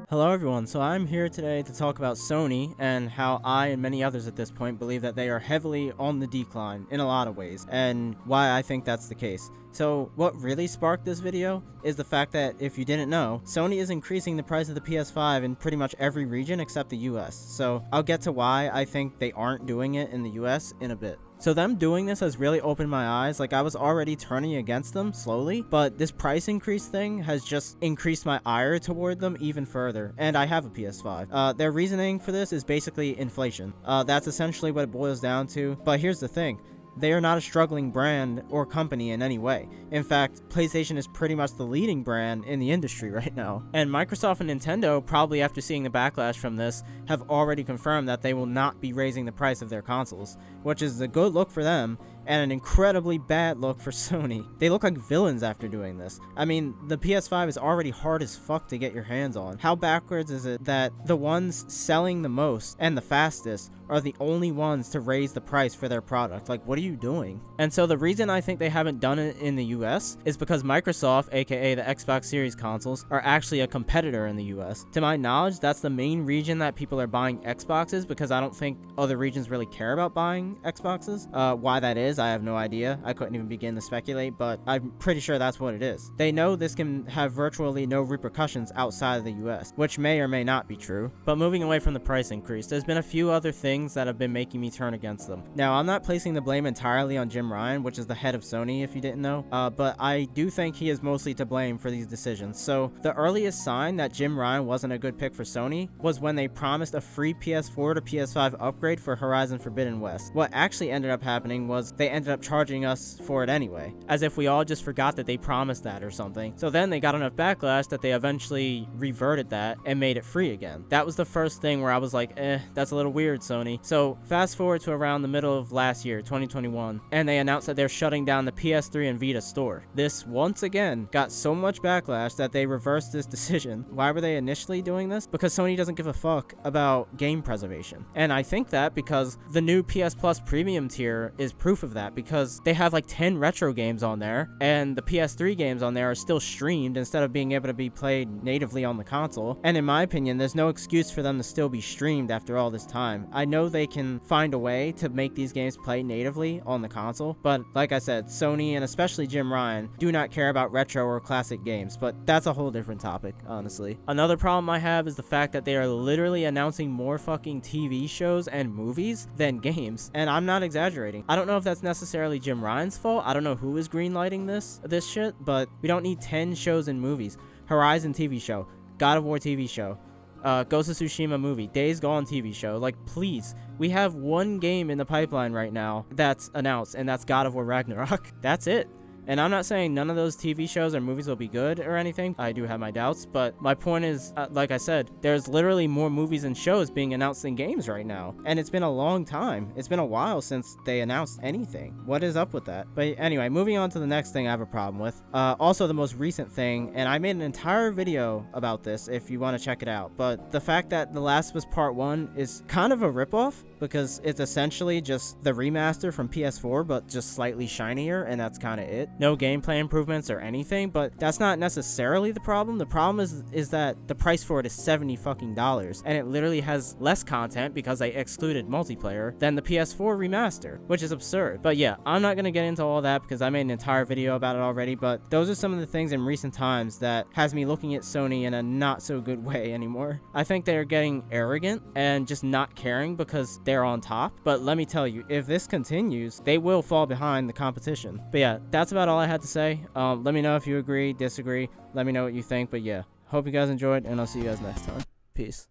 Hello everyone, so I'm here today to talk about Sony and how I and many others at this point believe that they are heavily on the decline in a lot of ways, and why I think that's the case. So what really sparked this video is the fact that, if you didn't know, Sony is increasing the price of the PS5 in pretty much every region except the US. So I'll get to why I think they aren't doing it in the US in a bit. So them doing this has really opened my eyes. Like, I was already turning against them slowly, but this price increase thing has just increased my ire toward them even further, and I have a PS5. Their reasoning for this is basically inflation. That's essentially what it boils down to, but here's the thing. They are not a struggling brand or company in any way. In fact, PlayStation is pretty much the leading brand in the industry right now. And Microsoft and Nintendo, probably after seeing the backlash from this, have already confirmed that they will not be raising the price of their consoles, which is a good look for them and an incredibly bad look for Sony. They look like villains after doing this. I mean, the PS5 is already hard as fuck to get your hands on. How backwards is it that the ones selling the most and the fastest are the only ones to raise the price for their product? Like, what are you doing? And so the reason I think they haven't done it in the US is because Microsoft, aka the Xbox Series consoles, are actually a competitor in the US. To my knowledge, that's the main region that people are buying Xboxes, because I don't think other regions really care about buying Xboxes. Why that is, I have no idea. I couldn't even begin to speculate, but I'm pretty sure that's what it is. They know this can have virtually no repercussions outside of the US, which may or may not be true. But moving away from the price increase, there's been a few other things that have been making me turn against them. Now, I'm not placing the blame entirely on Jim Ryan, which is the head of Sony, if you didn't know, but I do think he is mostly to blame for these decisions. So the earliest sign that Jim Ryan wasn't a good pick for Sony was when they promised a free PS4 to PS5 upgrade for Horizon Forbidden West. What actually ended up happening was they ended up charging us for it anyway, as if we all just forgot that they promised that or something. So then they got enough backlash that they eventually reverted that and made it free again. That was the first thing where I was like, that's a little weird, Sony. So fast forward to around the middle of last year, 2021, and they announced that they're shutting down the PS3 and Vita store. This once again got so much backlash that they reversed this decision. Why were they initially doing this? Because Sony doesn't give a fuck about game preservation. And I think that because the new PS Plus premium tier is proof of that, because they have like 10 retro games on there, and the PS3 games on there are still streamed instead of being able to be played natively on the console. And in my opinion, there's no excuse for them to still be streamed after all this time. I know they can find a way to make these games play natively on the console, but like I said, Sony and especially Jim Ryan do not care about retro or classic games, but that's a whole different topic, honestly. Another problem I have is the fact that they are literally announcing more fucking TV shows and movies than games, and I'm not exaggerating. I don't know if that's necessarily Jim Ryan's fault. I don't know who is greenlighting this shit, but we don't need 10 shows and movies. Horizon TV show, God of War TV show, Ghost of Tsushima movie, Days Gone TV show. Like, please, we have one game in the pipeline right now that's announced, and that's God of War Ragnarok. That's it. And I'm not saying none of those TV shows or movies will be good or anything. I do have my doubts, but my point is, like I said, there's literally more movies and shows being announced than games right now. And it's been a long time. It's been a while since they announced anything. What is up with that? But anyway, moving on to the next thing I have a problem with. Also the most recent thing, and I made an entire video about this if you want to check it out, but the fact that The Last of Us Part 1 is kind of a ripoff, because it's essentially just the remaster from PS4, but just slightly shinier, and that's kind of it. No gameplay improvements or anything, but that's not necessarily the problem. The problem is that the price for it is $70 fucking, and it literally has less content because they excluded multiplayer than the PS4 remaster, which is absurd. But yeah, I'm not gonna get into all that because I made an entire video about it already, but those are some of the things in recent times that has me looking at Sony in a not so good way anymore. I think they're getting arrogant and just not caring because they're on top, but let me tell you, if this continues, they will fall behind the competition. But yeah, that's about all I had to say. Let me know if you agree, disagree. Let me know what you think. But yeah, hope you guys enjoyed, and I'll see you guys next time. Peace.